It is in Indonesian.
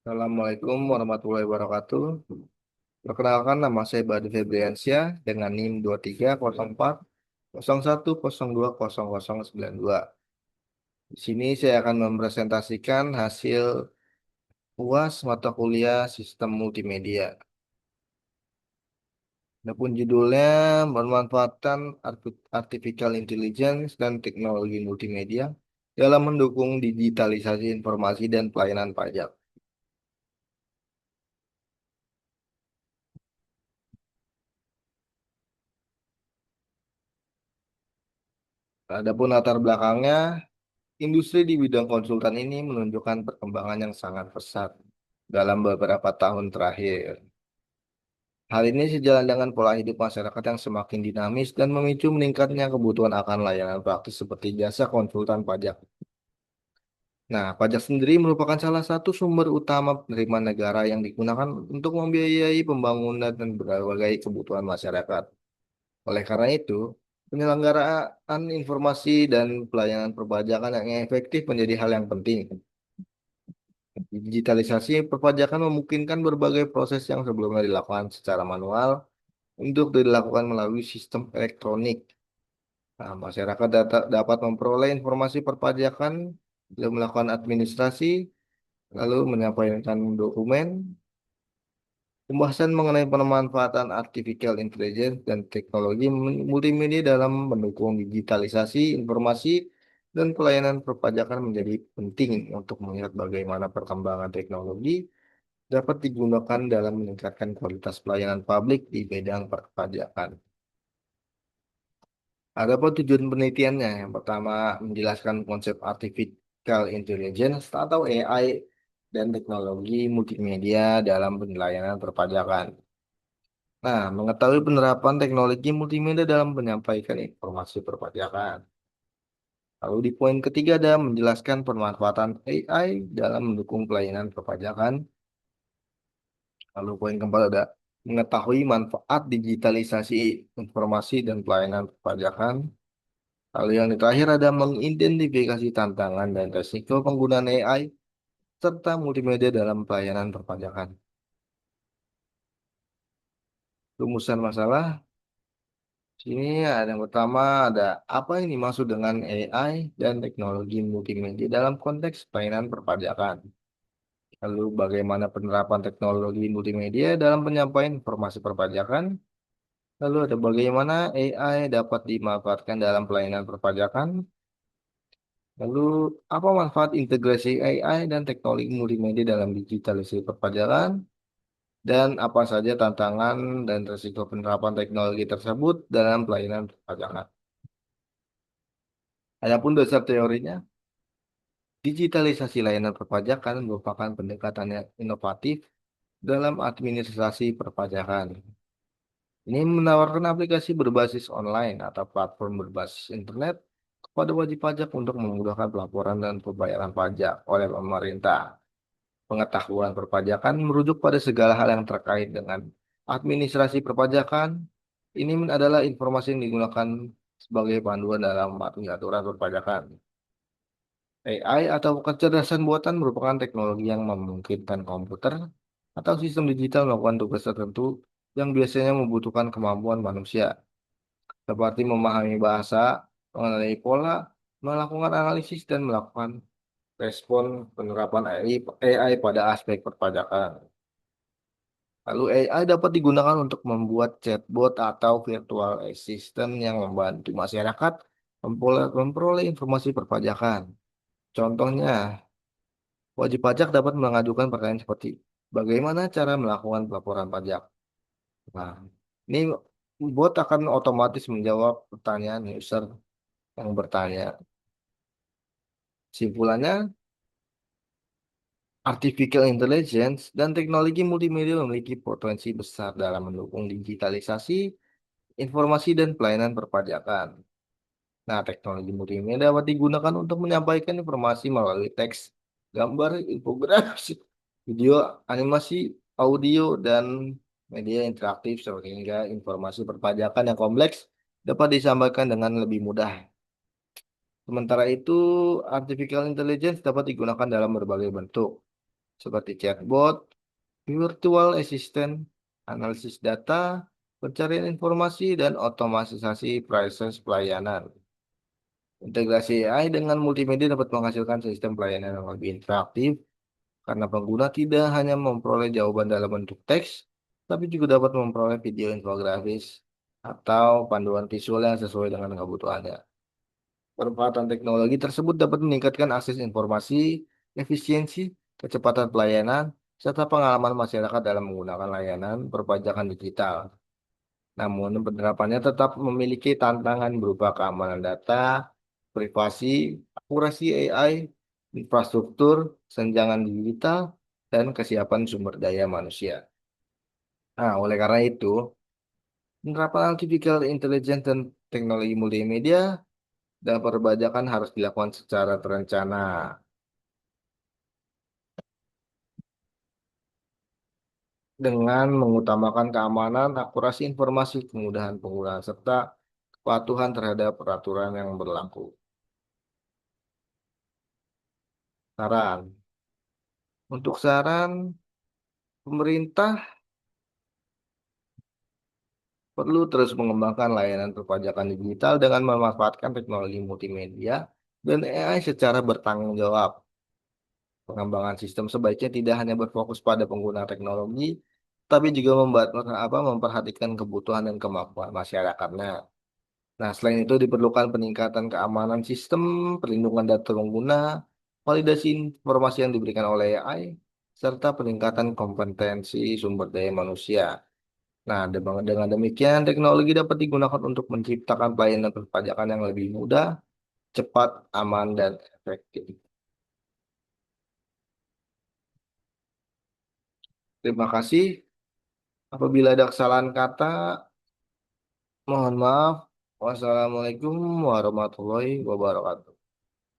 Assalamualaikum warahmatullahi wabarakatuh. Perkenalkan nama saya Badi Febriansyah dengan NIM 2304 0101209092. Di sini saya akan mempresentasikan hasil UAS mata kuliah Sistem Multimedia. Adapun judulnya memanfaatkan Artificial Intelligence dan teknologi multimedia dalam mendukung digitalisasi informasi dan pelayanan pajak. Adapun latar belakangnya, industri di bidang konsultan ini menunjukkan perkembangan yang sangat pesat dalam beberapa tahun terakhir. Hal ini sejalan dengan pola hidup masyarakat yang semakin dinamis dan memicu meningkatnya kebutuhan akan layanan praktis seperti jasa konsultan pajak. Nah, pajak sendiri merupakan salah satu sumber utama penerimaan negara yang digunakan untuk membiayai pembangunan dan berbagai kebutuhan masyarakat. Oleh karena itu, penyelenggaraan informasi dan pelayanan perpajakan yang efektif menjadi hal yang penting. Digitalisasi perpajakan memungkinkan berbagai proses yang sebelumnya dilakukan secara manual untuk dilakukan melalui sistem elektronik. Nah, masyarakat dapat memperoleh informasi perpajakan, lalu melakukan administrasi, lalu menyampaikan dokumen. Pembahasan mengenai pemanfaatan artificial intelligence dan teknologi multimedia dalam mendukung digitalisasi informasi dan pelayanan perpajakan menjadi penting untuk melihat bagaimana perkembangan teknologi dapat digunakan dalam meningkatkan kualitas pelayanan publik di bidang perpajakan. Adapun tujuan penelitiannya, yang pertama menjelaskan konsep artificial intelligence atau AI dan teknologi multimedia dalam pelayanan perpajakan. Nah, mengetahui penerapan teknologi multimedia dalam menyampaikan informasi perpajakan. Lalu di poin ketiga ada menjelaskan pemanfaatan AI dalam mendukung pelayanan perpajakan. Lalu poin keempat ada mengetahui manfaat digitalisasi informasi dan pelayanan perpajakan. Lalu yang terakhir ada mengidentifikasi tantangan dan risiko penggunaan AI serta multimedia dalam pelayanan perpajakan. Rumusan masalah, sini ada yang pertama ada apa yang dimaksud dengan AI dan teknologi multimedia dalam konteks pelayanan perpajakan. Lalu bagaimana penerapan teknologi multimedia dalam penyampaian informasi perpajakan. Lalu ada bagaimana AI dapat dimanfaatkan dalam pelayanan perpajakan. Lalu apa manfaat integrasi AI dan teknologi multimedia dalam digitalisasi perpajakan. Dan apa saja tantangan dan risiko penerapan teknologi tersebut dalam pelayanan perpajakan. Adapun dasar teorinya, digitalisasi layanan perpajakan merupakan pendekatan yang inovatif dalam administrasi perpajakan. Ini menawarkan aplikasi berbasis online atau platform berbasis internet kepada wajib pajak untuk memudahkan pelaporan dan pembayaran pajak oleh pemerintah. Pengetahuan perpajakan merujuk pada segala hal yang terkait dengan administrasi perpajakan. Ini adalah informasi yang digunakan sebagai panduan dalam aturan perpajakan. AI atau kecerdasan buatan merupakan teknologi yang memungkinkan komputer atau sistem digital melakukan tugas tertentu yang biasanya membutuhkan kemampuan manusia, seperti memahami bahasa, mengenali pola, melakukan analisis, dan melakukan respon penerapan AI pada aspek perpajakan. Lalu AI dapat digunakan untuk membuat chatbot atau virtual assistant yang membantu masyarakat memperoleh informasi perpajakan. Contohnya, wajib pajak dapat mengajukan pertanyaan seperti bagaimana cara melakukan pelaporan pajak. Nah, ini bot akan otomatis menjawab pertanyaan user yang bertanya. Simpulannya, artificial intelligence dan teknologi multimedia memiliki potensi besar dalam mendukung digitalisasi, informasi, dan pelayanan perpajakan. Nah, teknologi multimedia dapat digunakan untuk menyampaikan informasi melalui teks, gambar, infografis, video, animasi, audio, dan media interaktif sehingga informasi perpajakan yang kompleks dapat disampaikan dengan lebih mudah. Sementara itu, artificial intelligence dapat digunakan dalam berbagai bentuk. seperti chatbot, virtual assistant, analisis data, pencarian informasi, dan otomatisasi proses pelayanan. Integrasi AI dengan multimedia dapat menghasilkan sistem pelayanan yang lebih interaktif karena pengguna tidak hanya memperoleh jawaban dalam bentuk teks, tapi juga dapat memperoleh video infografis atau panduan visual yang sesuai dengan kebutuhannya. Pemanfaatan teknologi tersebut dapat meningkatkan akses informasi, efisiensi, kecepatan pelayanan, serta pengalaman masyarakat dalam menggunakan layanan perpajakan digital. Namun, penerapannya tetap memiliki tantangan berupa keamanan data, privasi, akurasi AI, infrastruktur, senjangan digital, dan kesiapan sumber daya manusia. Nah, oleh karena itu, penerapan artificial intelligence dan teknologi multimedia dalam perpajakan harus dilakukan secara terencana dengan mengutamakan keamanan, akurasi informasi, kemudahan penggunaan, serta kepatuhan terhadap peraturan yang berlaku. Saran. Untuk saran, pemerintah perlu terus mengembangkan layanan perpajakan digital dengan memanfaatkan teknologi multimedia dan AI secara bertanggung jawab. Pengembangan sistem sebaiknya tidak hanya berfokus pada pengguna teknologi, tapi juga memperhatikan kebutuhan dan kemampuan masyarakatnya. Nah, selain itu diperlukan peningkatan keamanan sistem, perlindungan data pengguna, validasi informasi yang diberikan oleh AI, serta peningkatan kompetensi sumber daya manusia. Nah, dengan demikian teknologi dapat digunakan untuk menciptakan pelayanan perpajakan yang lebih mudah, cepat, aman, dan efektif. Terima kasih. Apabila ada kesalahan kata, mohon maaf. Wassalamualaikum warahmatullahi wabarakatuh.